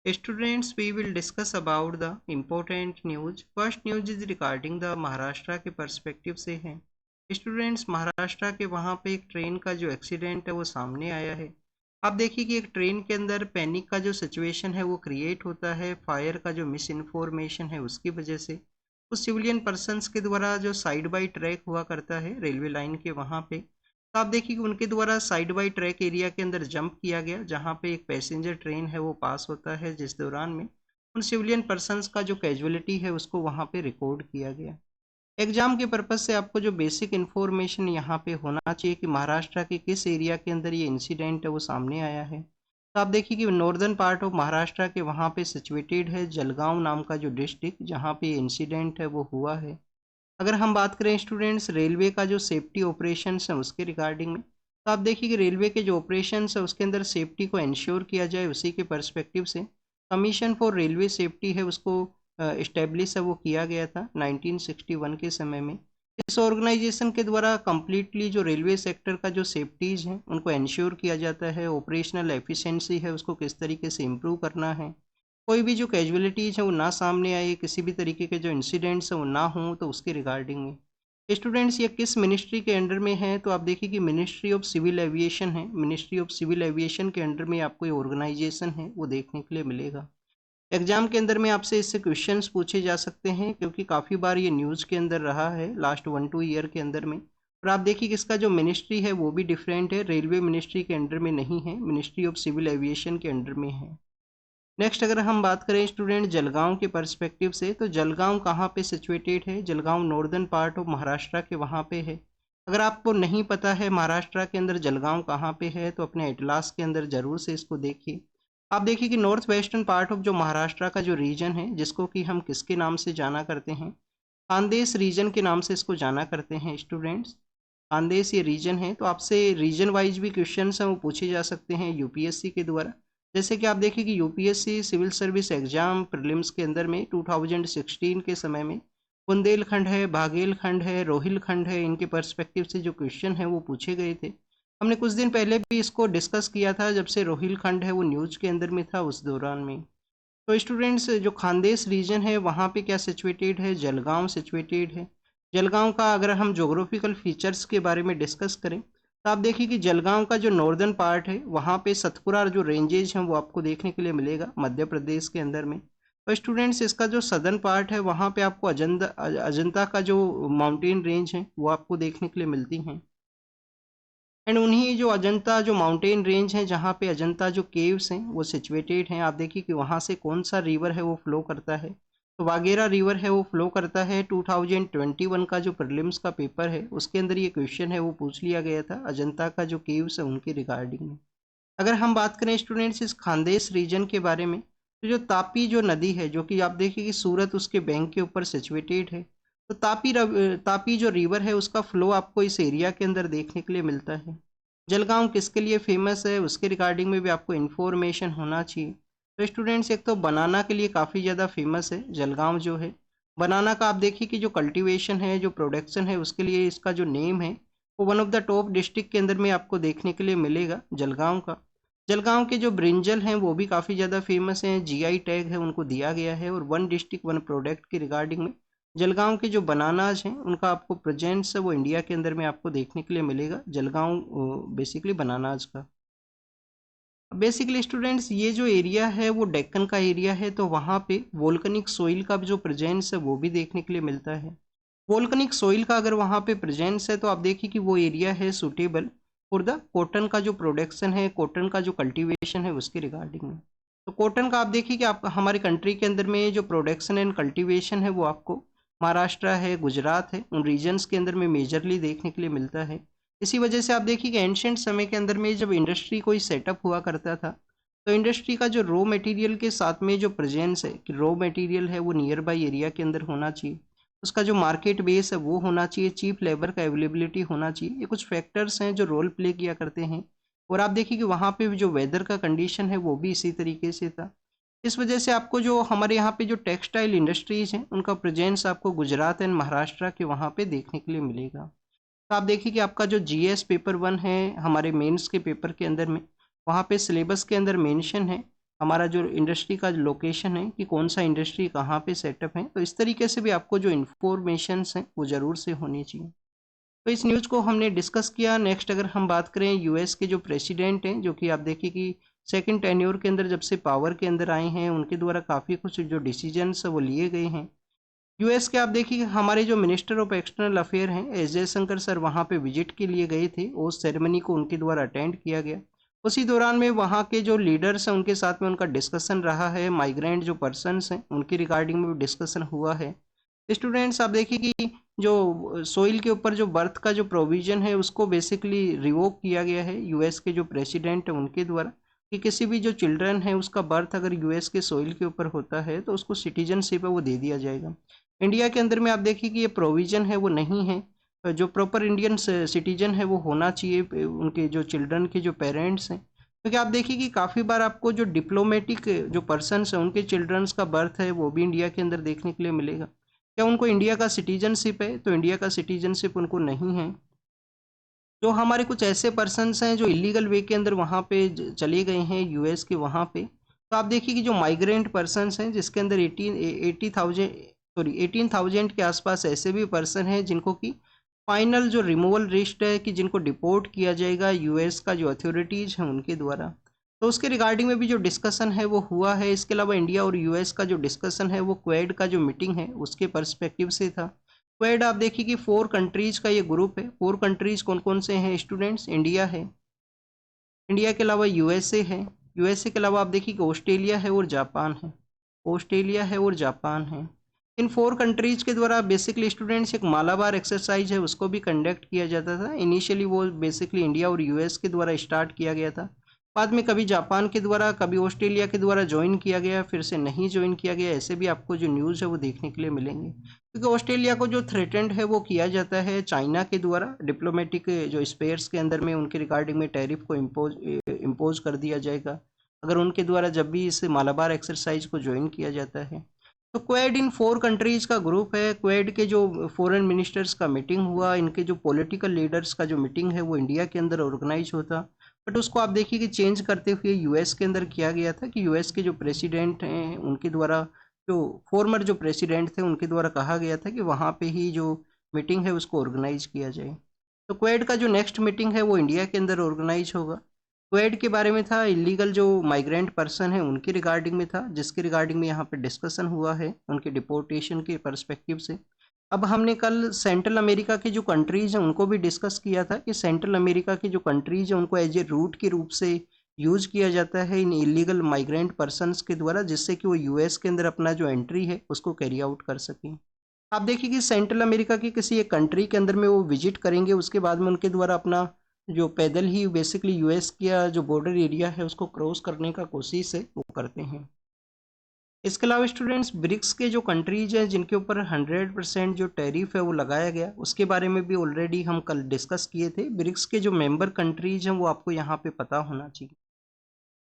Students, we will discuss about the important news. First news is regarding the Maharashtra के perspective से है। Students, Maharashtra के वहाँ पे एक ट्रेन का जो एक्सीडेंट है वो सामने आया है। आप देखिए कि एक ट्रेन के अंदर पैनिक का जो सिचुएशन है वो क्रिएट होता है फायर का जो मिस इन्फॉर्मेशन है उसकी वजह से। उस सिविलियन पर्सनस के द्वारा जो साइड बाई ट्रैक हुआ करता है रेलवे लाइन के वहाँ पे, तो आप देखिए कि उनके द्वारा साइड बाई ट्रैक एरिया के अंदर जंप किया गया जहां पे एक पैसेंजर ट्रेन है वो पास होता है, जिस दौरान में उन सिविलियन पर्सनस का जो कैजुअलिटी है उसको वहां पे रिकॉर्ड किया गया। एग्जाम के पर्पज से आपको जो बेसिक इन्फॉर्मेशन यहाँ पे होना चाहिए कि महाराष्ट्र के किस एरिया के अंदर ये इंसिडेंट है वो सामने आया है। तो आप देखिए कि नॉर्दर्न पार्ट ऑफ महाराष्ट्र के वहाँ पे सिचुएटेड है जलगांव नाम का जो डिस्ट्रिक्ट जहाँ पे इंसिडेंट है वो हुआ है। अगर हम बात करें स्टूडेंट्स रेलवे का जो सेफ्टी ऑपरेशंस है उसके रिगार्डिंग में, तो आप देखिए कि रेलवे के जो ऑपरेशंस है उसके अंदर सेफ्टी को इंश्योर किया जाए उसी के पर्सपेक्टिव से कमीशन फॉर रेलवे सेफ्टी है उसको इस्टेब्लिश है वो किया गया था 1961 के समय में। इस ऑर्गेनाइजेशन के द्वारा कम्प्लीटली जो रेलवे सेक्टर का जो सेफ्टीज़ हैं उनको इंश्योर किया जाता है, ऑपरेशनल एफिशिएंसी है उसको किस तरीके से इम्प्रूव करना है, कोई भी जो कैजुअलिटीज़ है वो ना सामने आए, किसी भी तरीके के जो इंसिडेंट्स हैं वो ना हों, तो उसके रिगार्डिंग में स्टूडेंट्स ये किस मिनिस्ट्री के अंडर में है, तो आप देखिए कि मिनिस्ट्री ऑफ सिविल एविएशन है। मिनिस्ट्री ऑफ सिविल एविएशन के अंडर में आपको ये ऑर्गेनाइजेशन है वो देखने के लिए मिलेगा। एग्जाम के अंदर में आपसे इससे क्वेश्चंस पूछे जा सकते हैं क्योंकि काफ़ी बार ये न्यूज़ के अंदर रहा है लास्ट 1-2 ईयर के अंदर में। और आप देखिए कि इसका जो मिनिस्ट्री है वो भी डिफरेंट है, रेलवे मिनिस्ट्री के अंडर में नहीं है, मिनिस्ट्री ऑफ सिविल एविएशन के अंडर में है। नेक्स्ट अगर हम बात करें स्टूडेंट जलगांव के पर्सपेक्टिव से, तो जलगांव कहाँ पे सिचुएटेड है, Jalgaon northern part of Maharashtra के वहाँ पे है। अगर आपको नहीं पता है महाराष्ट्र के अंदर जलगांव कहाँ पे है तो अपने एटलास के अंदर ज़रूर से इसको देखिए। आप देखिए कि नॉर्थ वेस्टर्न पार्ट ऑफ जो महाराष्ट्र का जो रीजन है जिसको कि हम किसके नाम से जाना करते हैं, खानदेश रीजन के नाम से इसको जाना करते हैं स्टूडेंट्स। खानदेश ये रीजन है, तो आपसे रीजन वाइज भी क्वेश्चन हैं वो पूछे जा सकते हैं यूपीएससी के द्वारा। जैसे कि आप देखिए कि UPSC civil service exam prelims के अंदर में 2016 के समय में बुंदेलखंड है, बाघेलखंड है, रोहिलखंड है, इनके पर्सपेक्टिव से जो क्वेश्चन है वो पूछे गए थे। हमने कुछ दिन पहले भी इसको डिस्कस किया था जब से रोहिलखंड है वो न्यूज़ के अंदर में था उस दौरान में। तो स्टूडेंट्स जो खानदेश रीजन है वहाँ पे क्या सिचुएटेड है, जलगांव सिचुएटेड है। जलगांव का अगर हम जोग्राफिकल फीचर्स के बारे में डिस्कस करें तो आप देखिए कि जलगांव का जो नॉर्दर्न पार्ट है वहाँ पे सतपुरा जो रेंजेज हैं वो आपको देखने के लिए मिलेगा मध्य प्रदेश के अंदर में। तो स्टूडेंट्स इसका जो सदर्न पार्ट है वहाँ पे आपको अजंता का जो माउंटेन रेंज है वो आपको देखने के लिए मिलती हैं। एंड उन्हीं जो अजंता जो माउंटेन रेंज है जहाँ पे अजंता जो केव्स हैं वो सिचुएटेड हैं। आप देखिए कि वहाँ से कौन सा रिवर है वो फ्लो करता है, तो वागेरा रिवर है वो फ्लो करता है। 2021 का जो प्रीलिम्स का पेपर है उसके अंदर ये क्वेश्चन है वो पूछ लिया गया था अजंता का जो केव्स है उनके रिगार्डिंग में। अगर हम बात करें स्टूडेंट्स इस खानदेश रीजन के बारे में, तो जो तापी जो नदी है जो कि आप देखिए कि सूरत उसके बैंक के ऊपर सिचुएटेड है, तो तापी जो रिवर है उसका फ्लो आपको इस एरिया के अंदर देखने के लिए मिलता है। जलगांव किसके लिए फेमस है उसके रिगार्डिंग में भी आपको इन्फॉर्मेशन होना चाहिए। तो स्टूडेंट्स एक तो बनाना के लिए काफ़ी ज़्यादा फेमस है जलगांव जो है। बनाना का आप देखिए कि जो कल्टीवेशन है जो प्रोडक्शन है उसके लिए इसका जो नेम है वो one of the top district के अंदर में आपको देखने के लिए मिलेगा जलगांव का। जलगांव के जो ब्रिंजल हैं वो भी काफ़ी ज़्यादा फेमस हैं, जीआई टैग है उनको दिया गया है। और वन डिस्ट्रिक्ट वन प्रोडक्ट के रिगार्डिंग में जलगांव के जो बनानाज हैं उनका आपको प्रेजेंस है वो इंडिया के अंदर में आपको देखने के लिए मिलेगा जलगांव बेसिकली बनानाज का। बेसिकली स्टूडेंट्स ये जो एरिया है वो डेक्कन का एरिया है, तो वहाँ पे वोल्कनिक सोइल का जो प्रेजेंस है वो भी देखने के लिए मिलता है। वोल्कनिक सोइल का अगर वहाँ पे प्रेजेंस है तो आप देखिए कि वो एरिया है सुटेबल फॉर द कॉटन का जो प्रोडक्शन है, कॉटन का जो कल्टीवेशन है उसके रिगार्डिंग में। तो कॉटन का आप देखिए कि आप हमारे कंट्री के अंदर में जो प्रोडक्शन एंड कल्टीवेशन है वो आपको महाराष्ट्र है, गुजरात है, उन रीजन्स के अंदर में मेजरली देखने के लिए मिलता है। इसी वजह से आप देखिए कि एंशिएंट समय के अंदर में जब इंडस्ट्री कोई सेटअप हुआ करता था तो इंडस्ट्री का जो रॉ मटेरियल के साथ में जो प्रेजेंस है कि रॉ मटेरियल है वो नियर बाई एरिया के अंदर होना चाहिए, उसका जो मार्केट बेस है वो होना चाहिए, चीप लेबर का अवेलेबिलिटी होना चाहिए, ये कुछ फैक्टर्स हैं जो रोल प्ले किया करते हैं। और आप देखिए कि वहाँ पे जो वेदर का कंडीशन है वो भी इसी तरीके से था। इस वजह से आपको जो हमारे यहाँ पे जो टेक्सटाइल इंडस्ट्रीज हैं उनका प्रेजेंस आपको गुजरात एंड महाराष्ट्र के वहाँ पे देखने के लिए मिलेगा। तो आप देखिए कि आपका जो जीएस पेपर 1 है हमारे मेंस के पेपर के अंदर में, वहाँ पे सिलेबस के अंदर मेंशन है हमारा जो इंडस्ट्री का लोकेशन है कि कौन सा इंडस्ट्री कहाँ पे सेटअप है। तो इस तरीके से भी आपको जो इन्फॉर्मेशंस हैं वो ज़रूर से होनी चाहिए। तो इस न्यूज़ को हमने डिस्कस किया। नेक्स्ट अगर हम बात करें यूएस के जो प्रेसिडेंट हैं, जो कि आप देखिए कि सेकंड टेन्योर के अंदर जब से पावर के अंदर आए हैं, उनके द्वारा काफ़ी कुछ जो डिसीजंस वो लिए गए हैं। यूएस के आप देखिए हमारे जो मिनिस्टर ऑफ एक्सटर्नल अफेयर हैं एस जयशंकर सर वहाँ पे विजिट के लिए गए थे। उस सेरेमनी को उनके द्वारा अटेंड किया गया। उसी दौरान में वहाँ के जो लीडर्स हैं उनके साथ में उनका डिस्कशन रहा है। माइग्रेंट जो पर्सनस हैं उनकी रिगार्डिंग में भी डिस्कशन हुआ है। स्टूडेंट्स आप देखिए कि जो सोइल के ऊपर जो बर्थ का जो प्रोविज़न है उसको बेसिकली रिवोक किया गया है यूएस के जो प्रेसिडेंट हैं उनके द्वारा, कि किसी भी जो चिल्ड्रन है उसका बर्थ अगर यूएस के सोइल के ऊपर होता है तो उसको सिटीजनशिप है वो दे दिया जाएगा। इंडिया के अंदर में आप देखिए कि ये प्रोविज़न है वो नहीं है। जो प्रॉपर इंडियन सिटीजन है वो होना चाहिए उनके जो चिल्ड्रन के जो पेरेंट्स हैं, क्योंकि आप देखिए कि काफ़ी बार आपको जो डिप्लोमेटिक जो पर्सनस हैं उनके चिल्ड्रंस का बर्थ है वो भी इंडिया के अंदर देखने के लिए मिलेगा। क्या उनको इंडिया का सिटीजनशिप है? तो इंडिया का सिटीजनशिप उनको नहीं है। जो हमारे कुछ ऐसे पर्सन्स हैं जो इलीगल वे के अंदर वहाँ पे चले गए हैं यूएस के वहाँ पे, तो आप देखिए कि जो माइग्रेंट पर्सन्स हैं जिसके अंदर 18,000 के आसपास ऐसे भी पर्सन हैं जिनको कि फाइनल जो रिमूवल लिस्ट है कि जिनको डिपोर्ट किया जाएगा यूएस का जो अथॉरिटीज़ हैं उनके द्वारा। तो उसके रिगार्डिंग में भी जो डिस्कशन है वो हुआ है। इसके अलावा इंडिया और यूएस का जो डिस्कशन है वो क्वेड का जो मीटिंग है उसके पर्सपेक्टिव से था। क्वेड आप देखिए कि 4 कंट्रीज़ का ये ग्रुप है। 4 कंट्रीज़ कौन कौन से हैं स्टूडेंट्स? इंडिया है, इंडिया के अलावा यूएसए है, यूएसए के अलावा आप देखिए कि ऑस्ट्रेलिया है और जापान है, ऑस्ट्रेलिया है और जापान है। इन 4 कंट्रीज़ के द्वारा बेसिकली स्टूडेंट्स एक मालाबार एक्सरसाइज है उसको भी कंडक्ट किया जाता था। इनिशियली वो बेसिकली इंडिया और यूएस के द्वारा स्टार्ट किया गया था, बाद में कभी जापान के द्वारा कभी ऑस्ट्रेलिया के द्वारा ज्वाइन किया गया, फिर से नहीं ज्वाइन किया गया। ऐसे भी आपको जो न्यूज़ है वो देखने के लिए मिलेंगे, क्योंकि ऑस्ट्रेलिया को जो थ्रेटेंड है वो किया जाता है चाइना के द्वारा। डिप्लोमेटिक जो स्पेयर्स के अंदर में उनके रिगार्डिंग में टैरिफ को इम्पोज कर दिया जाएगा अगर उनके द्वारा जब भी इस मालाबार एक्सरसाइज को ज्वाइन किया जाता है। तो क्वेड इन 4 कंट्रीज़ का ग्रुप है। क्वेड के जो फॉरेन मिनिस्टर्स का मीटिंग हुआ, इनके जो पॉलिटिकल लीडर्स का जो मीटिंग है वो इंडिया के अंदर ऑर्गेनाइज होता, बट उसको आप देखिए कि चेंज करते हुए यूएस के अंदर किया गया था कि यूएस के जो प्रेसिडेंट हैं उनके द्वारा, जो फॉर्मर जो प्रेसिडेंट थे उनके द्वारा कहा गया था कि वहाँ पे ही जो मीटिंग है उसको ऑर्गेनाइज किया जाए। तो क्वेड का जो नेक्स्ट मीटिंग है वो इंडिया के अंदर ऑर्गेनाइज होगा। क्वेड के बारे में था, इलीगल जो माइग्रेंट पर्सन है उनके रिगार्डिंग में था, जिसके रिगार्डिंग में यहाँ पे डिस्कशन हुआ है उनके डिपोर्टेशन के पर्सपेक्टिव से। अब हमने कल सेंट्रल अमेरिका की जो कंट्रीज़ हैं उनको भी डिस्कस किया था कि सेंट्रल अमेरिका की जो कंट्रीज़ हैं उनको एज ए रूट के रूप से यूज़ किया जाता है इन इलीगल माइग्रेंट पर्सनस के द्वारा, जिससे कि वो यूएस के अंदर अपना जो एंट्री है उसको कैरी आउट कर सकें। आप देखिए कि सेंट्रल अमेरिका की किसी एक कंट्री के अंदर में वो विजिट करेंगे, उसके बाद में उनके द्वारा अपना जो पैदल ही बेसिकली यूएस का जो बॉर्डर एरिया है उसको क्रॉस करने का कोशिश है वो करते हैं। इसके अलावा स्टूडेंट्स ब्रिक्स के जो कंट्रीज हैं जिनके ऊपर 100% जो टैरिफ है वो लगाया गया, उसके बारे में भी ऑलरेडी हम कल डिस्कस किए थे। ब्रिक्स के जो मेंबर कंट्रीज हैं वो आपको यहाँ पे पता होना चाहिए।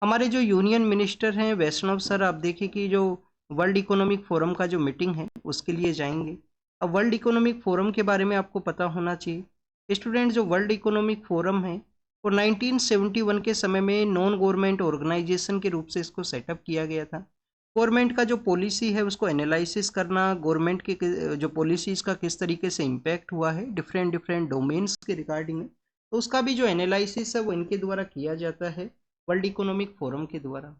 हमारे जो यूनियन मिनिस्टर हैं वैष्णव सर, आप देखिए कि जो वर्ल्ड इकोनॉमिक फोरम का जो मीटिंग है उसके लिए जाएंगे। अब वर्ल्ड इकोनॉमिक फोरम के बारे में आपको पता होना चाहिए स्टूडेंट, जो वर्ल्ड इकोनॉमिक फोरम है वो 1971 के समय में नॉन गवर्नमेंट ऑर्गेनाइजेशन के रूप से इसको सेटअप किया गया था। गवर्नमेंट का जो पॉलिसी है उसको एनालिसिस करना, गवर्नमेंट के जो पॉलिसीज़ का किस तरीके से इम्पैक्ट हुआ है डिफरेंट डिफरेंट डोमेन्स के रिगार्डिंग में, तो उसका भी जो एनालिसिस है वो इनके द्वारा किया जाता है वर्ल्ड इकोनॉमिक फोरम के द्वारा।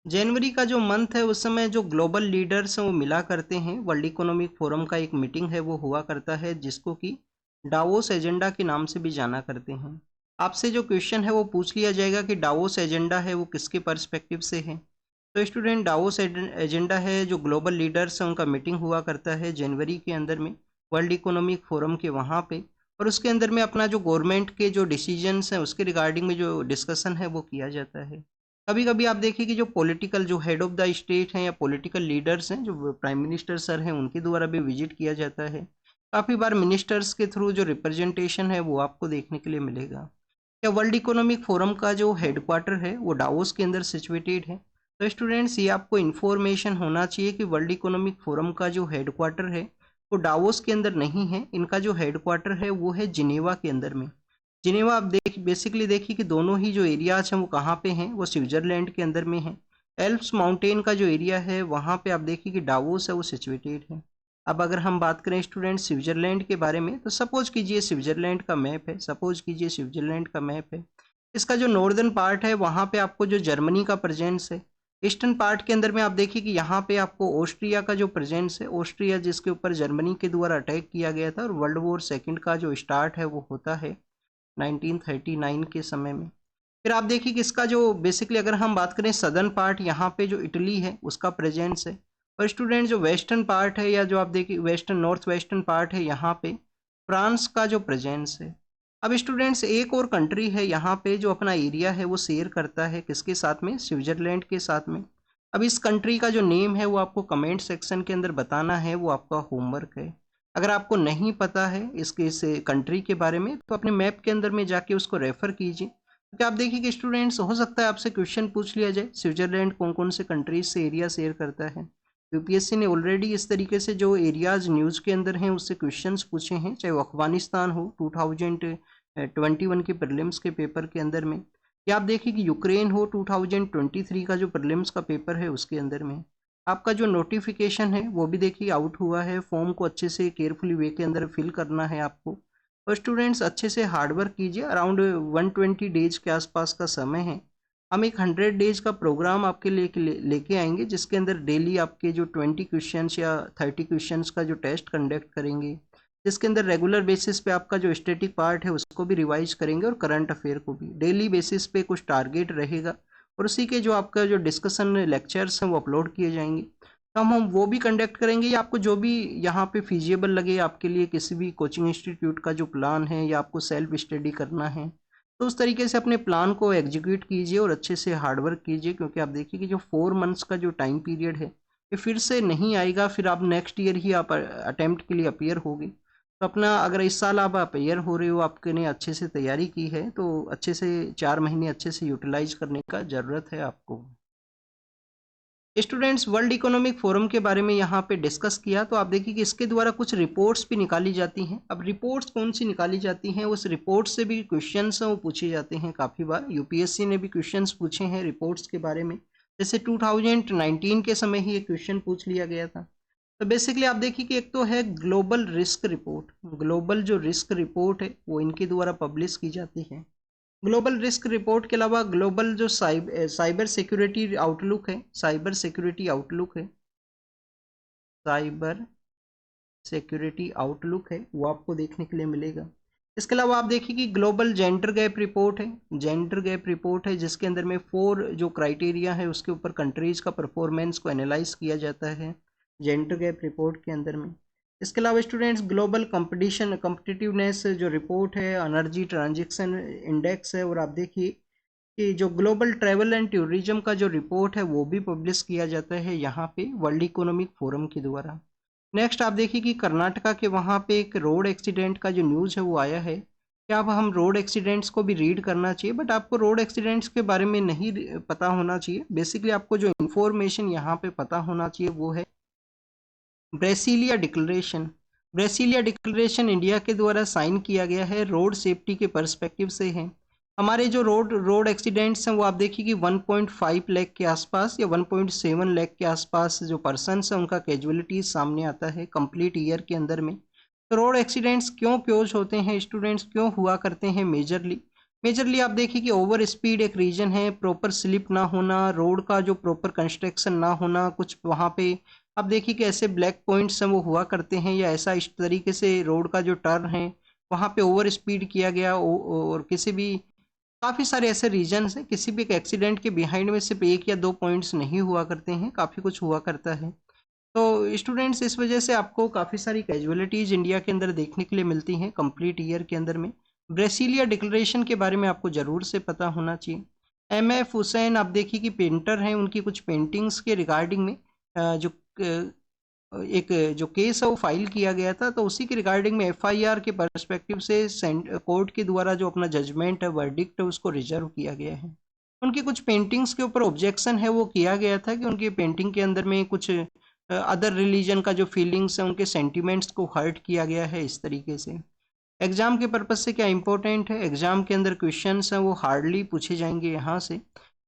जनवरी का जो मंथ है उस समय जो ग्लोबल लीडर्स हैं वो मिला करते हैं। वर्ल्ड इकोनॉमिक फोरम का एक मीटिंग है वो हुआ करता है जिसको कि डावोस एजेंडा के नाम से भी जाना करते हैं। आपसे जो क्वेश्चन है वो पूछ लिया जाएगा कि डावोस एजेंडा है वो किसके पर्सपेक्टिव से है। तो स्टूडेंट डावोस एजेंडा है जो ग्लोबल लीडर्स हैं उनका मीटिंग हुआ करता है जनवरी के अंदर में वर्ल्ड इकोनॉमिक फोरम के वहाँ पे, और उसके अंदर में अपना जो गवर्नमेंट के जो डिसीजंस हैं उसके रिगार्डिंग में जो डिस्कशन है वो किया जाता है। कभी कभी आप देखिए कि जो पॉलिटिकल जो हेड ऑफ द स्टेट हैं या पॉलिटिकल लीडर्स हैं, जो प्राइम मिनिस्टर सर हैं, उनके द्वारा भी विजिट किया जाता है। काफ़ी बार मिनिस्टर्स के थ्रू जो रिप्रेजेंटेशन है वो आपको देखने के लिए मिलेगा। या वर्ल्ड इकोनॉमिक फोरम का जो हेडक्वार्टर है वो डावोस के अंदर सिचुएटेड है। तो स्टूडेंट्स ये आपको इन्फॉर्मेशन होना चाहिए कि वर्ल्ड इकोनॉमिक फोरम का जो हेडक्वार्टर है वो डावोस के अंदर नहीं है, इनका जो हेडक्वार्टर है वो है जिनेवा के अंदर में। जिनेवा आप बेसिकली देखिए कि दोनों ही जो एरियाज हैं वो कहाँ पे हैं, वो स्विट्जरलैंड के अंदर में हैं। एल्प्स माउंटेन का जो एरिया है वहाँ पे आप देखिए कि डावोस है वो सिचुएटेड है। अब अगर हम बात करें स्टूडेंट स्विट्जरलैंड के बारे में, तो सपोज कीजिए स्विट्जरलैंड का मैप है, सपोज कीजिए स्विट्जरलैंड का मैप है। इसका जो नॉर्दर्न पार्ट है वहाँ पे आपको जो जर्मनी का प्रेजेंस है, ईस्टर्न पार्ट के अंदर में आप देखिए कि यहाँ पे आपको ऑस्ट्रिया का जो प्रेजेंस है, ऑस्ट्रिया जिसके ऊपर जर्मनी के द्वारा अटैक किया गया था और वर्ल्ड वॉर सेकेंड का जो स्टार्ट है वो होता है 1939 के समय में। फिर आप देखिए कि इसका जो बेसिकली अगर हम बात करें सदर्न पार्ट, यहाँ पे जो इटली है उसका प्रेजेंस है। और स्टूडेंट जो वेस्टर्न पार्ट है या जो आप देखिए वेस्टर्न नॉर्थ वेस्टर्न पार्ट है, यहाँ पे फ्रांस का जो प्रेजेंस है। अब स्टूडेंट्स एक और कंट्री है यहाँ पे जो अपना एरिया है वो शेयर करता है किसके साथ में, स्विट्जरलैंड के साथ में। अब इस कंट्री का जो नेम है वो आपको कमेंट सेक्शन के अंदर बताना है, वो आपका होमवर्क है। अगर आपको नहीं पता है इस कंट्री के बारे में तो अपने मैप के अंदर में जाके उसको रेफर कीजिए। तो आप देखिए कि स्टूडेंट्स हो सकता है आपसे क्वेश्चन पूछ लिया जाए स्विट्जरलैंड कौन कौन से कंट्रीज से एरिया शेयर करता है। यूपीएससी ने ऑलरेडी इस तरीके से जो एरियाज न्यूज़ के अंदर हैं उससे क्वेश्चंस पूछे हैं, चाहे वो अफगानिस्तान हो 2021 के प्रीलिम्स के पेपर के अंदर में, या आप देखिए कि यूक्रेन हो 2023 का जो प्रीलिम्स का पेपर है उसके अंदर में। आपका जो नोटिफिकेशन है वो भी देखिए आउट हुआ है, फॉर्म को अच्छे से केयरफुली वे के अंदर फिल करना है आपको। और स्टूडेंट्स अच्छे से हार्डवर्क कीजिए, अराउंड 120 डेज के आसपास का समय है। हम एक 100 डेज का प्रोग्राम आपके लेके आएंगे जिसके अंदर डेली आपके जो 20 क्वेश्चंस या 30 क्वेश्चंस का जो टेस्ट कंडक्ट करेंगे, जिसके अंदर रेगुलर बेसिस पे आपका जो स्टैटिक पार्ट है उसको भी रिवाइज करेंगे और करंट अफेयर को भी। डेली बेसिस पे कुछ टारगेट रहेगा और उसी के जो आपका जो डिस्कशन लेक्चर्स हैं वो अपलोड किए जाएंगे। तो हम वो भी कंडक्ट करेंगे, या आपको जो भी यहाँ पे फिजिबल लगे आपके लिए, किसी भी कोचिंग इंस्टीट्यूट का जो प्लान है या आपको सेल्फ स्टडी करना है, तो उस तरीके से अपने प्लान को एग्जीक्यूट कीजिए और अच्छे से हार्डवर्क कीजिए। क्योंकि आप देखिए कि जो 4 मंथ्स का जो टाइम पीरियड है ये फिर से नहीं आएगा, फिर आप नेक्स्ट ईयर ही आप अटेम्प्ट के लिए अपीयर होगी। तो अपना अगर इस साल आप अपीयर हो रहे हो, आपके ने अच्छे से तैयारी की है, तो अच्छे से 4 महीने अच्छे से यूटिलाइज करने का ज़रूरत है आपको। स्टूडेंट्स वर्ल्ड इकोनॉमिक फोरम के बारे में यहाँ पे डिस्कस किया, तो आप देखिए कि इसके द्वारा कुछ रिपोर्ट्स भी निकाली जाती हैं। अब रिपोर्ट्स कौन सी निकाली जाती हैं, उस रिपोर्ट से भी क्वेश्चंस हैं वो पूछे जाते हैं। काफ़ी बार यूपीएससी ने भी क्वेश्चंस पूछे हैं रिपोर्ट्स के बारे में, जैसे 2019 के समय ही एक क्वेश्चन पूछ लिया गया था। तो बेसिकली आप देखिए कि एक तो है ग्लोबल रिस्क रिपोर्ट, ग्लोबल जो रिस्क रिपोर्ट है वो इनके द्वारा पब्लिश की जाती है। ग्लोबल रिस्क रिपोर्ट के अलावा ग्लोबल जो साइबर सिक्योरिटी आउटलुक है, साइबर सिक्योरिटी आउटलुक है, साइबर सिक्योरिटी आउटलुक है, वो आपको देखने के लिए मिलेगा। इसके अलावा आप देखिए कि ग्लोबल जेंडर गैप रिपोर्ट है, जेंडर गैप रिपोर्ट है जिसके अंदर में 4 जो क्राइटेरिया है उसके ऊपर कंट्रीज का परफॉर्मेंस को एनालाइज किया जाता है जेंडर गैप रिपोर्ट के अंदर में। इसके अलावा स्टूडेंट्स ग्लोबल कंपटीशन कम्पिटिटिवनेस जो रिपोर्ट है, एनर्जी ट्रांजेक्शन इंडेक्स है, और आप देखिए कि जो ग्लोबल ट्रैवल एंड टूरिज्म का जो रिपोर्ट है वो भी पब्लिश किया जाता है यहाँ पे वर्ल्ड इकोनॉमिक फोरम के द्वारा। नेक्स्ट आप देखिए कि कर्नाटका के वहाँ पे एक रोड एक्सीडेंट का जो न्यूज़ है वो आया है। क्या अब हम रोड एक्सीडेंट्स को भी रीड करना चाहिए, बट आपको रोड एक्सीडेंट्स के बारे में नहीं पता होना चाहिए। बेसिकली आपको जो इन्फॉर्मेशन यहाँ पे पता होना चाहिए वो है ब्रेसिलिया डिक्लेरेशन। ब्रेसिलिया डिक्लेरेशन इंडिया के द्वारा साइन किया गया है, रोड सेफ्टी के पर्सपेक्टिव से है। हमारे जो रोड एक्सीडेंट्स हैं वो आप देखिए कि 1.5 लाख के आसपास या 1.7 लाख के आसपास जो पर्सनस हैं उनका कैजुअलिटीज सामने आता है कंप्लीट ईयर के अंदर में। तो रोड एक्सीडेंट्स क्यों क्योज होते हैं स्टूडेंट्स, क्यों हुआ करते हैं मेजरली आप देखिए कि ओवर स्पीड एक रीजन है, प्रॉपर स्लिप ना होना, रोड का जो प्रॉपर कंस्ट्रक्शन ना होना, कुछ वहाँ पे आप देखिए कि ऐसे ब्लैक पॉइंट्स हैं वो हुआ करते हैं, या ऐसा इस तरीके से रोड का जो टर्न है वहाँ पे ओवर स्पीड किया गया, और किसी भी काफ़ी सारे ऐसे रीजन्स हैं। किसी भी एक एक्सीडेंट के बिहाइंड में सिर्फ 1 या 2 पॉइंट्स नहीं हुआ करते हैं, काफ़ी कुछ हुआ करता है। तो स्टूडेंट्स इस वजह से आपको काफ़ी सारी कैजुअलिटीज़ इंडिया के अंदर देखने के लिए मिलती हैं कंप्लीट ईयर के अंदर में। ब्रेसिलिया डिक्लेरेशन के बारे में आपको ज़रूर से पता होना चाहिए। MF हुसैन आप देखिए कि पेंटर हैं, उनकी कुछ पेंटिंग्स के रिगार्डिंग में जो एक जो केस है वो फाइल किया गया था, तो उसी के रिगार्डिंग में FIR के पर्सपेक्टिव से कोर्ट के द्वारा जो अपना जजमेंट है, वर्डिक्ट है, उसको रिजर्व किया गया है। उनकी कुछ पेंटिंग्स के ऊपर ऑब्जेक्शन है वो किया गया था कि उनकी पेंटिंग के अंदर में कुछ अदर रिलीजन का जो फीलिंग्स है, उनके सेंटिमेंट्स को हर्ट किया गया है इस तरीके से। एग्जाम के पर्पज से क्या इंपॉर्टेंट है, एग्जाम के अंदर क्वेश्चंस हैं वो हार्डली पूछे जाएंगे यहाँ से।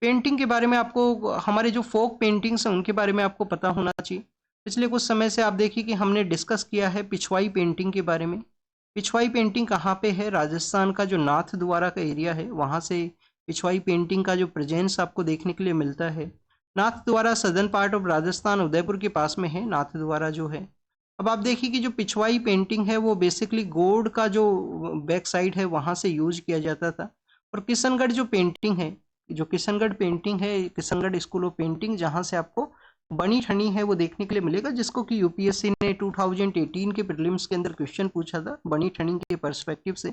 पेंटिंग के बारे में आपको, हमारे जो फोक पेंटिंग्स हैं उनके बारे में आपको पता होना चाहिए। पिछले कुछ समय से आप देखिए कि हमने डिस्कस किया है पिछवाई पेंटिंग के बारे में। पिछवाई पेंटिंग कहाँ पे है? राजस्थान का जो नाथ द्वारा का एरिया है वहाँ से पिछवाई पेंटिंग का जो प्रेजेंस आपको देखने के लिए मिलता है। नाथ द्वारा southern part of Rajasthan, Udaipur के पास में है नाथ द्वारा जो है। अब आप देखिए कि जो पिछवाई पेंटिंग है वो बेसिकली गोड का जो बैक साइड है वहाँ से यूज किया जाता था। और किशनगढ़ जो पेंटिंग है, जो किशनगढ़ पेंटिंग है, किशनगढ़ स्कूल ऑफ पेंटिंग, जहाँ से आपको बनी ठनी है वो देखने के लिए मिलेगा, जिसको कि यूपीएससी ने 2018 के प्रीलिम्स के अंदर क्वेश्चन पूछा था बनी ठनी के पर्सपेक्टिव से।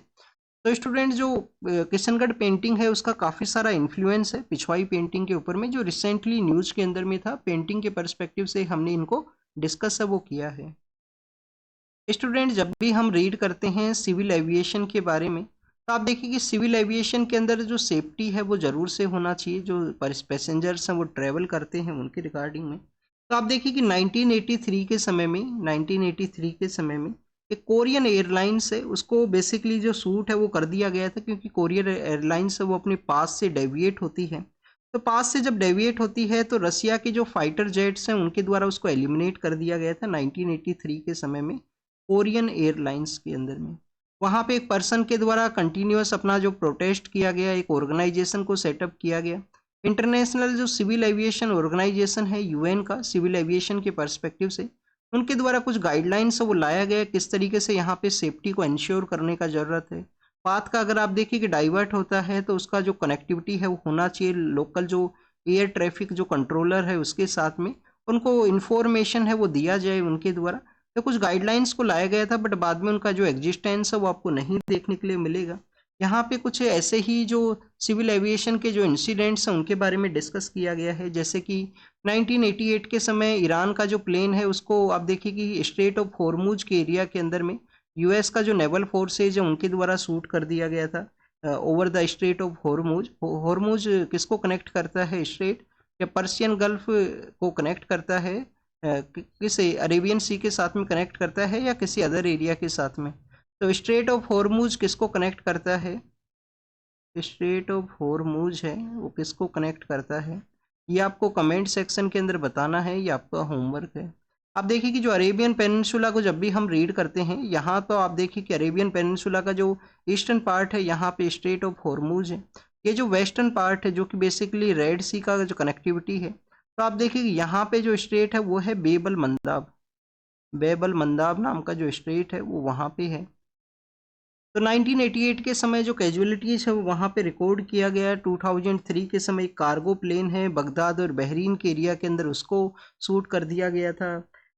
तो स्टूडेंट जो किशनगढ़ पेंटिंग है उसका काफ़ी सारा इन्फ्लुएंस है पिछवाई पेंटिंग के ऊपर में, जो रिसेंटली न्यूज़ के अंदर में था पेंटिंग के पर्सपेक्टिव से हमने इनको डिस्कस है वो किया है। स्टूडेंट जब भी हम रीड करते हैं सिविल एविएशन के बारे में, तो आप देखिए कि सिविल एविएशन के अंदर जो सेफ्टी है वो ज़रूर से होना चाहिए, जो पैसेंजर्स हैं वो ट्रैवल करते हैं उनके रिगार्डिंग में। तो आप देखिए कि 1983 के समय में, 1983 के समय में एक कोरियन एयरलाइंस है उसको बेसिकली जो सूट है वो कर दिया गया था, क्योंकि कोरियन एयरलाइंस है वो अपने पास से डेविएट होती है। तो पास से जब डेविएट होती है तो रसिया के जो फाइटर जेट्स हैं उनके द्वारा उसको एलिमिनेट कर दिया गया था 1983 के समय में कोरियन एयरलाइंस के अंदर में। वहाँ पे एक पर्सन के द्वारा कंटिन्यूअस अपना जो प्रोटेस्ट किया गया, एक ऑर्गेनाइजेशन को सेटअप किया गया। इंटरनेशनल जो सिविल एविएशन ऑर्गेनाइजेशन है यूएन का, सिविल एविएशन के पर्सपेक्टिव से उनके द्वारा कुछ गाइडलाइंस वो लाया गया किस तरीके से यहाँ पे सेफ्टी को इंश्योर करने का ज़रूरत है। पाथ का अगर आप देखिए कि डाइवर्ट होता है तो उसका जो कनेक्टिविटी है वो होना चाहिए लोकल जो एयर ट्रैफिक जो कंट्रोलर है उसके साथ में, उनको इन्फॉर्मेशन है वो दिया जाए उनके द्वारा। तो कुछ गाइडलाइंस को लाया गया था, बट बाद में उनका जो एग्जिस्टेंस है वो आपको नहीं देखने के लिए मिलेगा। यहाँ पे कुछ ऐसे ही जो सिविल एविएशन के जो इंसिडेंट्स हैं उनके बारे में डिस्कस किया गया है, जैसे कि 1988 के समय ईरान का जो प्लेन है उसको आप देखिए कि स्ट्रेट ऑफ हॉर्मुज के एरिया के अंदर में यूएस का जो नेवल फोर्सेज है उनके द्वारा शूट कर दिया गया था over the straight of Hormuz. Hormuz किसको कनेक्ट करता है? स्ट्रेट या पर्शियन गल्फ को कनेक्ट करता है, किस अरेबियन सी के साथ में कनेक्ट करता है या किसी अदर एरिया के साथ में? तो स्ट्रेट ऑफ हॉर्मुज किसको कनेक्ट करता है? स्ट्रेट ऑफ हॉर्मुज है वो किसको कनेक्ट करता है, ये आपको कमेंट सेक्शन के अंदर बताना है, ये आपका होमवर्क है। आप देखिए कि जो अरेबियन पेनिनसुला को जब भी हम रीड करते हैं यहाँ, तो आप देखिए कि अरेबियन पेनिनसुला का जो ईस्टर्न पार्ट है यहाँ पे स्ट्रेट ऑफ हॉर्मुज है। ये जो वेस्टर्न पार्ट है जो कि बेसिकली रेड सी का जो कनेक्टिविटी है, तो आप देखिए कि यहाँ पे जो स्ट्रेट है वो है बेबल मंदाब। बेबल मंदाब नाम का जो स्ट्रेट है वो वहाँ पे है। तो 1988 के समय जो कैजुअलिटीज है वो वहाँ पे रिकॉर्ड किया गया। 2003 के समय एक कार्गो प्लेन है बगदाद और बहरीन के एरिया के अंदर, उसको शूट कर दिया गया था।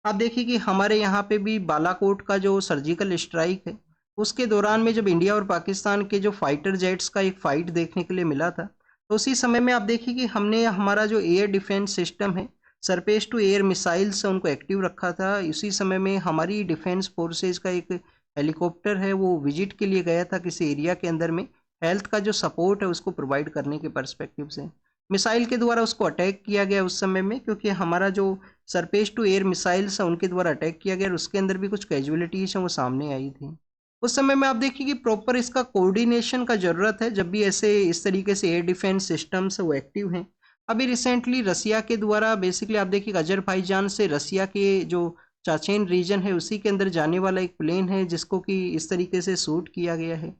आप देखिए कि हमारे यहाँ पे भी बालाकोट का जो सर्जिकल स्ट्राइक है उसके दौरान में जब इंडिया और पाकिस्तान के जो फाइटर जेट्स का एक फाइट देखने के लिए मिला था, तो उसी समय में आप देखिए कि हमने हमारा जो एयर डिफेंस सिस्टम है, सरफेस टू एयर मिसाइल्स उनको एक्टिव रखा था। इसी समय में हमारी डिफेंस फोर्सेज का एक हेलीकॉप्टर है वो विजिट के लिए गया था किसी एरिया के अंदर में, हेल्थ का जो सपोर्ट है उसको प्रोवाइड करने के पर्सपेक्टिव से। मिसाइल के द्वारा उसको अटैक किया गया उस समय में, क्योंकि हमारा जो सरफेस टू एयर मिसाइल्स है उनके द्वारा अटैक किया गया और उसके अंदर भी कुछ कैजुअलिटीज हैं वो सामने आई थी। उस समय में आप देखिए कि प्रॉपर इसका कोऑर्डिनेशन का ज़रूरत है जब भी ऐसे इस तरीके से एयर डिफेंस सिस्टम्स वो एक्टिव हैं। अभी रिसेंटली रसिया के द्वारा बेसिकली आप देखिए अजरबैजान से रसिया के जो चाचेन रीजन है उसी के अंदर जाने वाला एक प्लेन है जिसको कि इस तरीके से शूट किया गया है।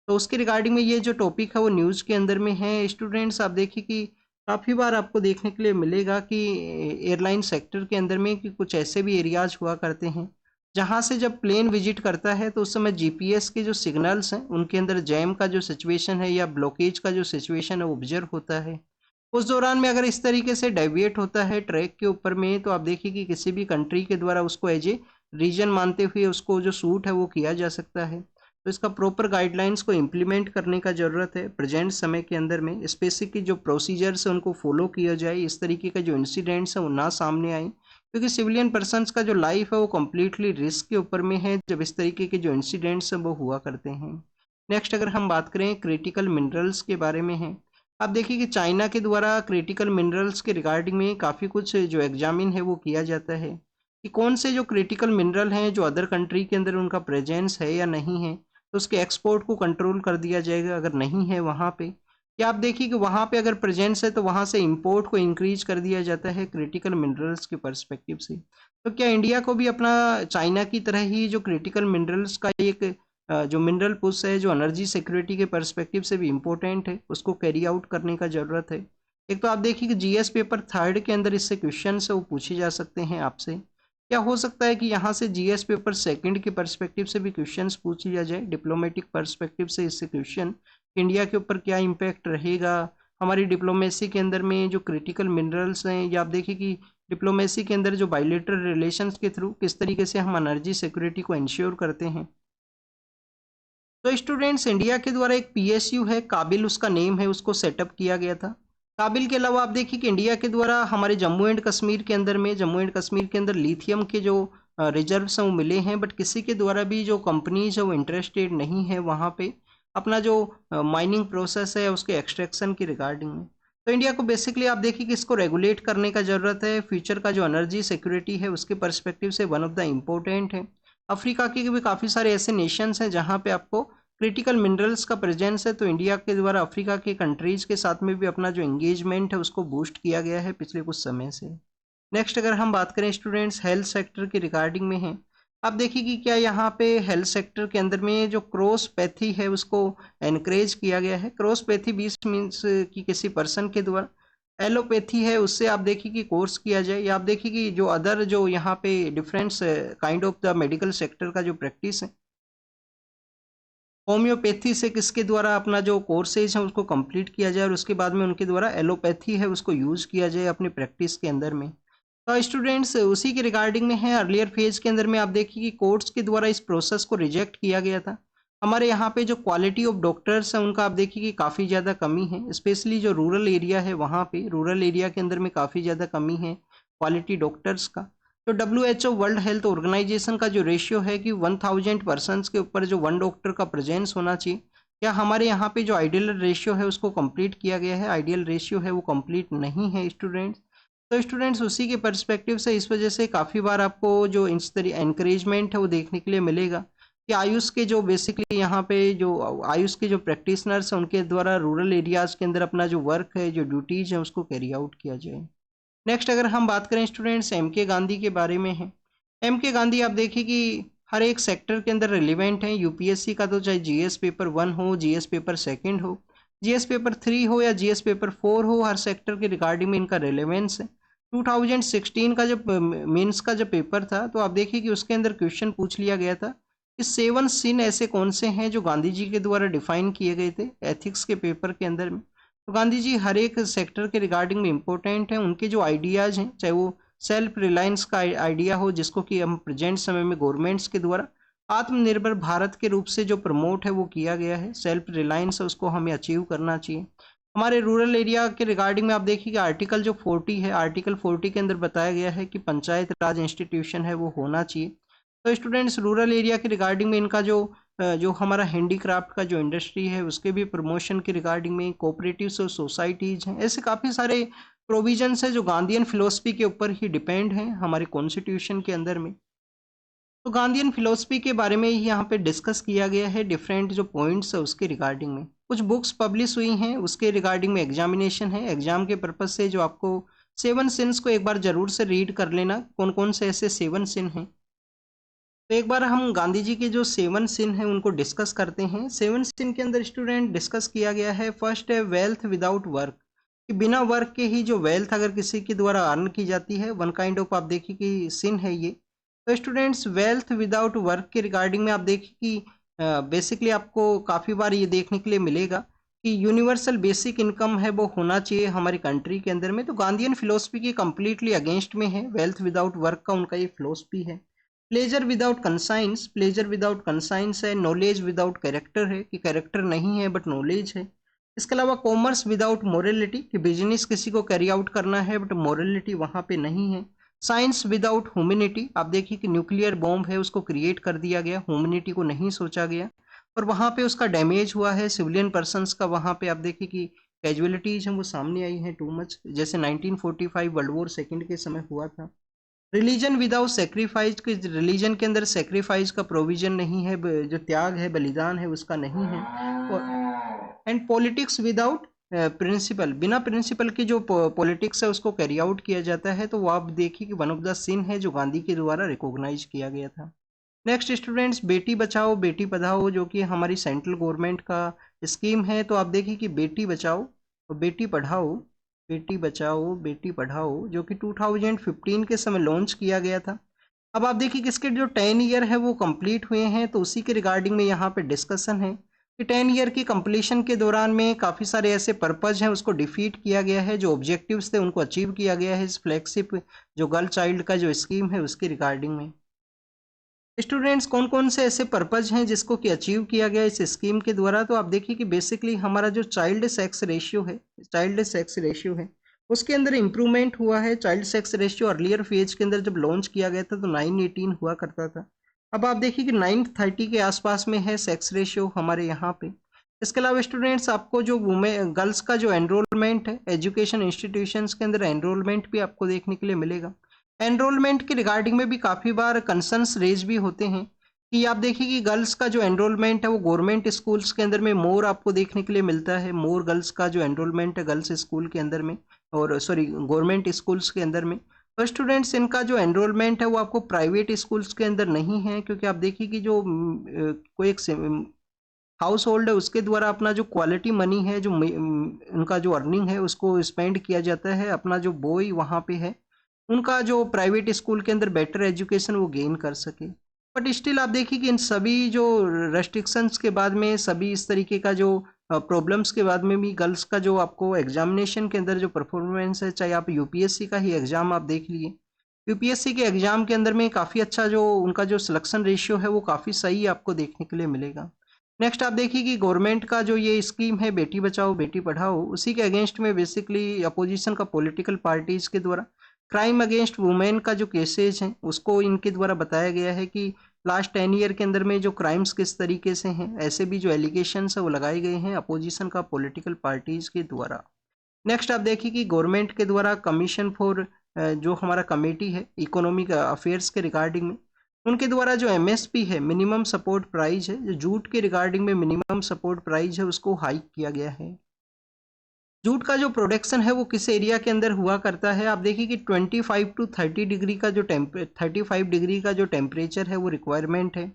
तो उसके रिगार्डिंग में ये जो टॉपिक है वो न्यूज़ के अंदर में है। स्टूडेंट्स आप देखिए कि काफ़ी बार आपको देखने के लिए मिलेगा कि एयरलाइन सेक्टर के अंदर में कि कुछ ऐसे भी एरियाज हुआ करते हैं जहाँ से जब प्लेन विजिट करता है तो उस समय जीपीएस के जो सिग्नल्स हैं उनके अंदर जैम का जो सिचुएशन है या ब्लॉकेज का जो सिचुएशन है वो ऑब्जर्व होता है। उस दौरान में अगर इस तरीके से डेविएट होता है ट्रैक के ऊपर में, तो आप देखिए कि किसी भी कंट्री के द्वारा उसको एज ए रीजन मानते हुए उसको जो सूट है वो किया जा सकता है। तो इसका प्रॉपर गाइडलाइंस को इम्प्लीमेंट करने का ज़रूरत है प्रेजेंट समय के अंदर में, स्पेसिफिक जो प्रोसीजर्स है उनको फॉलो किया जाए, इस तरीके का जो इंसिडेंट्स हैं वो ना सामने आए, क्योंकि सिविलियन पर्सनस का जो लाइफ है वो कम्प्लीटली रिस्क के ऊपर में है जब इस तरीके के जो इंसिडेंट्स हैं वो हुआ करते हैं। नेक्स्ट अगर हम बात करें क्रिटिकल मिनरल्स के बारे में है, आप देखिए कि चाइना के द्वारा क्रिटिकल मिनरल्स के रिगार्डिंग में काफ़ी कुछ जो एग्जामिन है वो किया जाता है कि कौन से जो क्रिटिकल मिनरल हैं जो अदर कंट्री के अंदर उनका प्रेजेंस है या नहीं है, तो उसके एक्सपोर्ट को कंट्रोल कर दिया जाएगा। अगर नहीं है वहाँ पे कि आप देखिए कि वहाँ पे अगर प्रेजेंस है तो वहाँ से इंपोर्ट को इंक्रीज कर दिया जाता है क्रिटिकल मिनरल्स के पर्सपेक्टिव से। तो क्या इंडिया को भी अपना चाइना की तरह ही जो क्रिटिकल मिनरल्स का एक जो मिनरल पुश है जो एनर्जी सिक्योरिटी के पर्सपेक्टिव से भी इम्पोर्टेंट है उसको कैरी आउट करने का ज़रूरत है। एक तो आप देखिए कि जीएस पेपर थर्ड के अंदर इससे क्वेश्चन है वो पूछे जा सकते हैं आपसे। क्या हो सकता है कि यहाँ से जीएस पेपर सेकंड के पर्सपेक्टिव से भी क्वेश्चंस पूछ लिया जाए, डिप्लोमेटिक पर्सपेक्टिव से इससे क्वेश्चन इंडिया के ऊपर क्या इम्पैक्ट रहेगा, हमारी डिप्लोमेसी के अंदर में जो क्रिटिकल मिनरल्स हैं, या आप देखिए कि डिप्लोमेसी के अंदर जो बायलैटरल रिलेशंस के थ्रू किस तरीके से हम एनर्जी सिक्योरिटी को इंश्योर करते हैं। तो स्टूडेंट्स इंडिया के द्वारा एक पीएसयू है, काबिल उसका नेम है, उसको सेटअप किया गया था। काबिल के अलावा आप देखिए कि इंडिया के द्वारा हमारे जम्मू एंड कश्मीर के अंदर में लिथियम के जो रिजर्व्स हैं वो मिले हैं, बट किसी के द्वारा भी जो कंपनीज है वो इंटरेस्टेड नहीं है वहाँ पे अपना जो माइनिंग प्रोसेस है उसके एक्सट्रैक्शन की रिगार्डिंग में। तो इंडिया को बेसिकली आप देखिए कि इसको रेगुलेट करने का ज़रूरत है। फ्यूचर का जो एनर्जी सिक्योरिटी है उसके पर्सपेक्टिव से वन ऑफ द इम्पोर्टेंट है। अफ्रीका के भी काफ़ी सारे ऐसे नेशंस हैं जहाँ पे आपको क्रिटिकल मिनरल्स का प्रेजेंस है, तो इंडिया के द्वारा अफ्रीका के कंट्रीज़ के साथ में भी अपना जो एंगेजमेंट है उसको बूस्ट किया गया है पिछले कुछ समय से। नेक्स्ट अगर हम बात करें स्टूडेंट्स हेल्थ सेक्टर के रिगार्डिंग में है, आप देखिए कि क्या यहाँ पे हेल्थ सेक्टर के अंदर में जो क्रॉसपैथी है उसको एनकरेज किया गया है। क्रॉसपैथी मीन्स कि किसी पर्सन के द्वारा एलोपैथी है उससे आप देखिए कि कोर्स किया जाए, या आप देखिए कि जो अदर जो यहाँ पे different kind of the medical sector का जो प्रैक्टिस है, होम्योपैथी से किसके द्वारा अपना जो कोर्सेज है उसको कंप्लीट किया जाए और उसके बाद में उनके द्वारा एलोपैथी है उसको यूज़ किया जाए अपनी प्रैक्टिस के अंदर में। तो स्टूडेंट्स उसी के रिगार्डिंग में है। अर्लियर फेज के अंदर में आप देखिए कि कोर्ट्स के द्वारा इस प्रोसेस को रिजेक्ट किया गया था। हमारे यहाँ पे जो क्वालिटी ऑफ डॉक्टर्स हैं उनका आप देखिए कि काफ़ी ज़्यादा कमी है, स्पेशली जो रूरल एरिया है वहाँ पे रूरल एरिया के अंदर में काफ़ी ज़्यादा कमी है क्वालिटी डॉक्टर्स का। तो WHO वर्ल्ड हेल्थ ऑर्गेनाइजेशन का जो रेशियो है कि 1000 पर्सनस के ऊपर जो वन डॉक्टर का प्रेजेंस होना चाहिए, क्या हमारे यहाँ पे जो आइडियल रेशियो है उसको कंप्लीट किया गया है? आइडियल रेशियो है वो कंप्लीट नहीं है स्टूडेंट्स। तो स्टूडेंट्स उसी के पर्सपेक्टिव से इस वजह से काफ़ी बार आपको जो इस तरह एनकरेजमेंट है वो देखने के लिए मिलेगा कि आयुष के जो बेसिकली यहाँ पे जो आयुष के जो प्रैक्टिशनर्स हैं उनके द्वारा रूरल एरियाज़ के अंदर अपना जो वर्क है जो ड्यूटीज़ है उसको कैरी आउट किया जाए। नेक्स्ट अगर हम बात करें स्टूडेंट्स एम के गांधी के बारे में है। एम के गांधी आप देखिए कि हर एक सेक्टर के अंदर रिलेवेंट है। यूपीएससी का तो चाहे जीएस पेपर 1 हो, जीएस पेपर सेकंड हो, जीएस पेपर 3 हो या जीएस पेपर 4 हो, हर सेक्टर के रिगार्डिंग में इनका रिलेवेंस है। 2016 का जब मेंस का जब पेपर था तो आप देखिए कि उसके अंदर क्वेश्चन पूछ लिया गया था कि 7 सिन ऐसे कौन से हैं जो गांधी जी के द्वारा डिफाइन किए गए थे एथिक्स के पेपर के अंदर में। तो गांधी जी हर एक सेक्टर के रिगार्डिंग में इम्पोर्टेंट हैं। उनके जो आइडियाज़ हैं, चाहे वो सेल्फ रिलायंस का आइडिया हो जिसको कि हम प्रेजेंट समय में गवर्नमेंट्स के द्वारा आत्मनिर्भर भारत के रूप से जो प्रमोट है वो किया गया है, सेल्फ रिलायंस है उसको हमें अचीव करना चाहिए। हमारे रूरल एरिया के रिगार्डिंग में आप देखिए कि आर्टिकल जो 40 है, आर्टिकल 40 के अंदर बताया गया है कि पंचायत राज इंस्टीट्यूशन है वो होना चाहिए। तो स्टूडेंट्स रूरल एरिया के रिगार्डिंग में इनका जो हमारा हैंडीक्राफ्ट का जो इंडस्ट्री है उसके भी प्रमोशन के रिगार्डिंग में कोऑपरेटिव्स और सोसाइटीज़ हैं, ऐसे काफ़ी सारे प्रोविजंस है जो गांधीयन फिलोसफी के ऊपर ही डिपेंड हैं हमारे कॉन्स्टिट्यूशन के अंदर में। तो गांधीयन फिलोसफी के बारे में ही यहाँ पे डिस्कस किया गया है, डिफरेंट जो पॉइंट्स है उसके रिगार्डिंग में कुछ बुक्स पब्लिश हुई हैं, उसके रिगार्डिंग में एग्जामिनेशन है। एग्जाम के पर्पज से जो आपको 7 सिंस को एक बार जरूर से रीड कर लेना, कौन कौन से ऐसे 7 सिन हैं। तो एक बार हम गांधी जी के जो 7 सिन हैं उनको डिस्कस करते हैं। 7 सिन के अंदर स्टूडेंट डिस्कस किया गया है, फर्स्ट है वेल्थ विदाउट वर्क, कि बिना वर्क के ही जो वेल्थ अगर किसी के द्वारा अर्न की जाती है, वन काइंड ऑफ आप देखिए कि सिन है ये। तो स्टूडेंट्स वेल्थ विदाउट वर्क के रिगार्डिंग में आप देखिए कि बेसिकली आपको काफ़ी बार ये देखने के लिए मिलेगा कि यूनिवर्सल बेसिक इनकम है वो होना चाहिए हमारी कंट्री के अंदर में। तो गांधीयन फिलोसफी की कंप्लीटली अगेंस्ट में है, वेल्थ विदाउट वर्क का उनका ये फिलोसफी है। Pleasure without conscience, pleasure without conscience है। नॉलेज विदाउट कैरेक्टर है, कि कैरेक्टर नहीं है बट नॉलेज है। इसके अलावा कॉमर्स विदाउट मोरलिटी, कि बिजनेस किसी को कैरी आउट करना है बट मोरलिटी वहाँ पे नहीं है। साइंस विदाउट ह्यूमैनिटी, आप देखिए कि न्यूक्लियर बॉम्ब है उसको क्रिएट कर दिया गया, ह्यूमैनिटी को नहीं सोचा गया और वहाँ पे उसका डैमेज हुआ है सिविलियन पर्सनस का। वहाँ पे आप देखिए कि कैजुअलिटीज हैं वो सामने आई हैं टू मच, जैसे 1945 वर्ल्ड वॉर सेकेंड के समय हुआ था। रिलीजन विदाउट सेक्रीफाइस, कि रिलीजन के अंदर सेक्रीफाइस का प्रोविजन नहीं है, जो त्याग है बलिदान है उसका नहीं है। एंड पॉलिटिक्स विदाउट प्रिंसिपल, बिना प्रिंसिपल के जो पॉलिटिक्स है उसको कैरी आउट किया जाता है, तो वो आप देखिए कि वन ऑफ द सिन है जो गांधी के द्वारा रिकॉग्नाइज किया गया था। नेक्स्ट स्टूडेंट्स, बेटी बचाओ बेटी पढ़ाओ जो कि हमारी सेंट्रल गवर्नमेंट का स्कीम है, तो आप देखिए कि बेटी बचाओ और बेटी पढ़ाओ, बेटी बचाओ बेटी पढ़ाओ जो कि 2015 के समय लॉन्च किया गया था। अब आप देखिए कि इसके जो 10 ईयर है वो कंप्लीट हुए हैं, तो उसी के रिगार्डिंग में यहाँ पे डिस्कशन है कि 10 ईयर की कंप्लीशन के दौरान में काफ़ी सारे ऐसे पर्पज हैं उसको डिफीट किया गया है, जो ऑब्जेक्टिव्स थे उनको अचीव किया गया है इस फ्लैगशिप जो गर्ल चाइल्ड का जो स्कीम है उसके रिगार्डिंग में। स्टूडेंट्स, कौन कौन से ऐसे पर्पज हैं जिसको कि अचीव किया गया इस स्कीम के द्वारा, तो आप देखिए कि बेसिकली हमारा जो चाइल्ड सेक्स रेशियो है उसके अंदर इम्प्रूवमेंट हुआ है। Child sex ratio earlier phase के अंदर जब लॉन्च किया गया था तो 918 हुआ करता था, अब आप देखिए कि 930 के आसपास में है सेक्स रेशियो हमारे यहाँ पे। इसके अलावा स्टूडेंट्स, आपको जो वुमेन गर्ल्स का जो एनरोलमेंट है एजुकेशन इंस्टीट्यूशंस के अंदर एनरोलमेंट भी आपको देखने के लिए मिलेगा। एनरोलमेंट के रिगार्डिंग में भी काफ़ी बार कंसर्न्स रेज भी होते हैं कि आप देखिए कि गर्ल्स का जो एनरोलमेंट है वो गवर्नमेंट स्कूल्स के अंदर में मोर आपको देखने के लिए मिलता है, मोर गर्ल्स का जो एनरोलमेंट है गर्ल्स स्कूल के अंदर में, और सॉरी गवर्नमेंट स्कूल्स के अंदर में। और स्टूडेंट्स, इनका जो एनरोलमेंट है वो आपको प्राइवेट स्कूल्स के अंदर नहीं है, क्योंकि आप देखिए कि जो कोई एक हाउस होल्ड है उसके द्वारा अपना जो क्वालिटी मनी है जो उनका जो अर्निंग है उसको स्पेंड किया जाता है, अपना जो बॉय वहाँ पे है उनका जो प्राइवेट स्कूल के अंदर बेटर एजुकेशन वो गेन कर सके। बट स्टिल आप देखिए कि इन सभी जो रेस्ट्रिक्शंस के बाद में, सभी इस तरीके का जो प्रॉब्लम्स के बाद में भी गर्ल्स का जो आपको एग्जामिनेशन के अंदर जो परफॉर्मेंस है, चाहे आप यूपीएससी का ही एग्जाम आप देख लिए, यूपीएससी के एग्जाम के अंदर में काफ़ी अच्छा जो उनका जो सिलेक्शन रेशियो है वो काफ़ी सही आपको देखने के लिए मिलेगा। नेक्स्ट आप देखिए कि गवर्नमेंट का जो ये स्कीम है बेटी बचाओ बेटी पढ़ाओ, उसी के अगेंस्ट में बेसिकली अपोजिशन का पॉलिटिकल पार्टीज के द्वारा क्राइम अगेंस्ट वुमेन का जो केसेज हैं उसको इनके द्वारा बताया गया है कि लास्ट 10 ईयर के अंदर में जो क्राइम्स किस तरीके से हैं, ऐसे भी जो एलिगेशंस है वो लगाए गए हैं अपोजिशन का पॉलिटिकल पार्टीज के द्वारा। नेक्स्ट आप देखिए कि गवर्नमेंट के द्वारा कमीशन फॉर जो हमारा कमेटी है इकोनॉमिक अफेयर्स के रिगार्डिंग में, उनके द्वारा जो एमएसपी है मिनिमम सपोर्ट प्राइस है, जो जूट के रिगार्डिंग में मिनिमम सपोर्ट प्राइस है उसको हाइक किया गया है। जूट का जो प्रोडक्शन है वो किस एरिया के अंदर हुआ करता है, आप देखिए कि 25 टू 30 डिग्री का जो 35 डिग्री का जो टेम्परेचर है वो रिक्वायरमेंट है।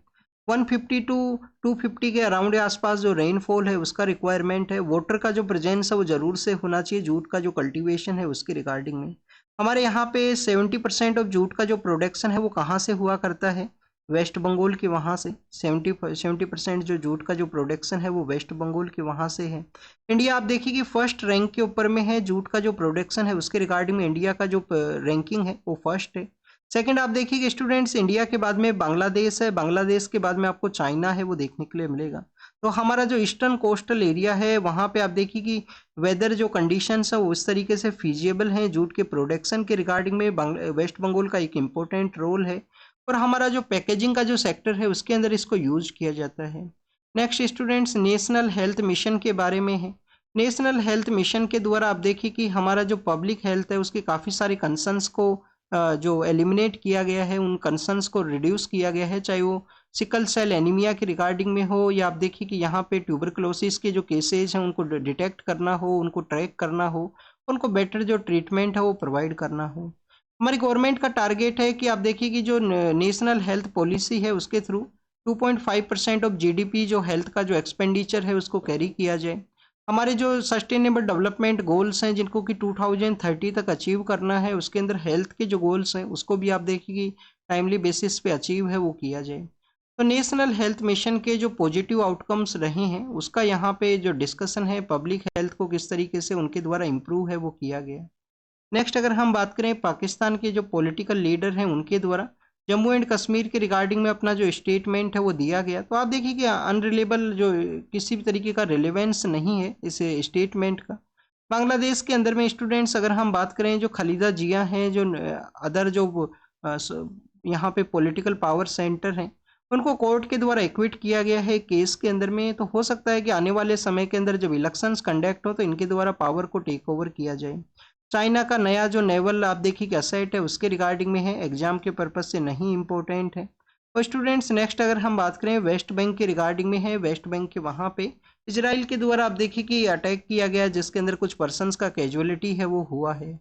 150 टू 250 के अराउंड आसपास जो रेनफॉल है उसका रिक्वायरमेंट है। वाटर का जो प्रेजेंस है वो ज़रूर से होना चाहिए जूट का जो कल्टीवेशन है उसके रिगार्डिंग में। हमारे यहाँ पे 70% ऑफ जूट का जो प्रोडक्शन है वो कहाँ से हुआ करता है, वेस्ट बंगाल के वहाँ से। 70% जो जूट का जो प्रोडक्शन है वो वेस्ट बंगाल के वहाँ से है। इंडिया आप देखिए कि फर्स्ट रैंक के ऊपर में है, जूट का जो प्रोडक्शन है उसके रिगार्डिंग में इंडिया का जो रैंकिंग है वो फर्स्ट है। सेकंड आप देखिए कि स्टूडेंट्स इंडिया के बाद में बांग्लादेश है, बांग्लादेश के बाद में आपको चाइना है वो देखने के लिए मिलेगा। तो हमारा जो ईस्टर्न कोस्टल एरिया है वहाँ पे आप देखिए कि वेदर जो कंडीशंस है वो उस तरीके से फीजिएबल हैं जूट के प्रोडक्शन के रिगार्डिंग में। वेस्ट बंगाल का एक इम्पोर्टेंट रोल है, और हमारा जो पैकेजिंग का जो सेक्टर है उसके अंदर इसको यूज किया जाता है। Next students, national health mission के बारे में है। नेशनल हेल्थ मिशन के द्वारा आप देखिए कि हमारा जो पब्लिक हेल्थ है उसके काफ़ी सारे कंसर्न्स को जो एलिमिनेट किया गया है, उन कंसर्न्स को रिड्यूस किया गया है, चाहे वो सिकल सेल एनीमिया के रिगार्डिंग में हो, या आप देखिए कि यहाँ पे ट्यूबरक्लोसिस के जो केसेज हैं उनको डिटेक्ट करना हो, उनको ट्रैक करना हो, उनको बेटर जो ट्रीटमेंट है वो प्रोवाइड करना हो। हमारी गवर्नमेंट का टारगेट है कि आप देखिए कि जो नेशनल हेल्थ पॉलिसी है उसके थ्रू 2.5% ऑफ जीडीपी जो हेल्थ का जो एक्सपेंडिचर है उसको कैरी किया जाए। हमारे जो सस्टेनेबल डेवलपमेंट गोल्स हैं जिनको कि 2030 तक अचीव करना है, उसके अंदर हेल्थ के जो गोल्स हैं उसको भी आप देखिए कि टाइमली बेसिस पे अचीव है वो किया जाए। तो नेशनल हेल्थ मिशन के जो पॉजिटिव आउटकम्स रहे हैं उसका यहाँ पे जो डिस्कशन है, पब्लिक हेल्थ को किस तरीके से उनके द्वारा इम्प्रूव है वो किया गया। नेक्स्ट अगर हम बात करें पाकिस्तान के जो पॉलिटिकल लीडर हैं उनके द्वारा जम्मू एंड कश्मीर के रिगार्डिंग में अपना जो स्टेटमेंट है वो दिया गया, तो आप देखिए कि अनरिलेबल जो किसी भी तरीके का रिलेवेंस नहीं है इस स्टेटमेंट का। बांग्लादेश के अंदर में स्टूडेंट्स अगर हम बात करें जो खालिदा जिया हैं, जो अदर जो यहाँ पे पॉलिटिकल पावर सेंटर हैं, उनको कोर्ट के द्वारा एक्विट किया गया है केस के अंदर में। तो हो सकता है कि आने वाले समय के अंदर जब इलेक्शंस कंडक्ट हो तो इनके द्वारा पावर को टेक ओवर किया जाए। चाइना का नया जो नेवल आप देखिए कि असेट है उसके रिगार्डिंग में है, एग्जाम के पर्पज से नहीं इम्पोर्टेंट है। और स्टूडेंट्स नेक्स्ट अगर हम बात करें वेस्ट बैंक के रिगार्डिंग में है, वेस्ट बैंक के वहाँ पे इसराइल के द्वारा आप देखिए कि अटैक किया गया जिसके अंदर कुछ पर्सन्स का कैजुअलिटी है वो हुआ है।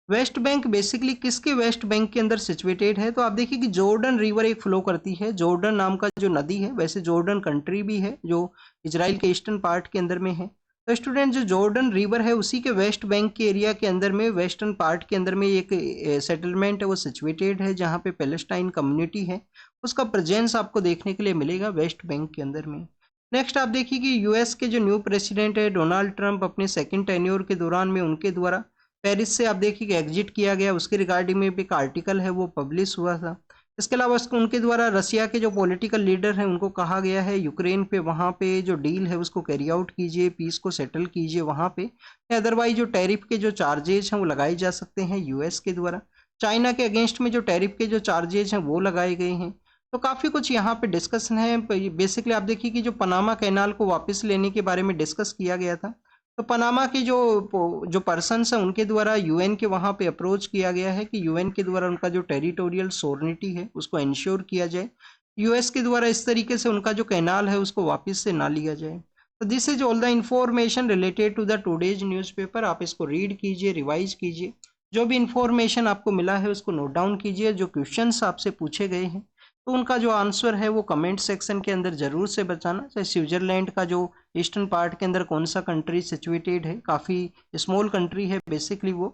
वेस्ट बैंक बेसिकली किसके वेस्ट बैंक के अंदर सिचुएटेड है, तो आप देखिए कि जॉर्डन रिवर एक फ्लो करती है, जॉर्डन नाम का जो नदी है, वैसे जॉर्डन कंट्री भी है जो इजराइल के ईस्टर्न पार्ट के अंदर में है। तो स्टूडेंट जो जॉर्डन रिवर है उसी के वेस्ट बैंक के एरिया के अंदर में वेस्टर्न पार्ट के अंदर में एक सेटलमेंट है वो सिचुएटेड है जहाँ पे पैलेस्टाइन कम्युनिटी है, उसका प्रेजेंस आपको देखने के लिए मिलेगा वेस्ट बैंक के अंदर में। नेक्स्ट आप देखिए कि यूएस के जो न्यू प्रेसिडेंट है डोनाल्ड ट्रंप अपने सेकंड टेन्योर के दौरान में उनके द्वारा पेरिस से आप देखिए कि एग्जिट किया गया, उसके रिगार्डिंग में भी एक आर्टिकल है वो पब्लिश हुआ था। इसके अलावा उनके द्वारा रसिया के जो पॉलिटिकल लीडर हैं उनको कहा गया है यूक्रेन पे वहाँ पे जो डील है उसको कैरी आउट कीजिए, पीस को सेटल कीजिए वहाँ पे, या अदरवाइज जो टैरिफ के जो चार्जेज हैं वो लगाए जा सकते हैं यूएस के द्वारा। चाइना के अगेंस्ट में जो टैरिफ के जो चार्जेज हैं वो लगाए गए हैं। तो काफ़ी कुछ यहाँ पे डिस्कशन है। बेसिकली आप देखिए कि जो पनामा कैनाल को वापस लेने के बारे में डिस्कस किया गया था, तो पनामा के जो पर्सन्स हैं उनके द्वारा यूएन के वहाँ पे अप्रोच किया गया है कि यूएन के द्वारा उनका जो टेरिटोरियल सोवरेनिटी है उसको इंश्योर किया जाए, यूएस के द्वारा इस तरीके से उनका जो कैनाल है उसको वापस से ना लिया जाए। तो this is all the information related to the today's newspaper. आप इसको रीड कीजिए, रिवाइज कीजिए, जो भी इंफॉर्मेशन आपको मिला है उसको नोट डाउन कीजिए, जो क्वेश्चंस आपसे पूछे गए हैं तो उनका जो आंसर है वो कमेंट सेक्शन के अंदर जरूर से बताना। चाहे स्विट्जरलैंड का जो ईस्टर्न पार्ट के अंदर कौन सा कंट्री सिचुएटेड है, काफ़ी स्मॉल कंट्री है बेसिकली वो।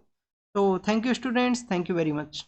तो thank you students, thank you very much.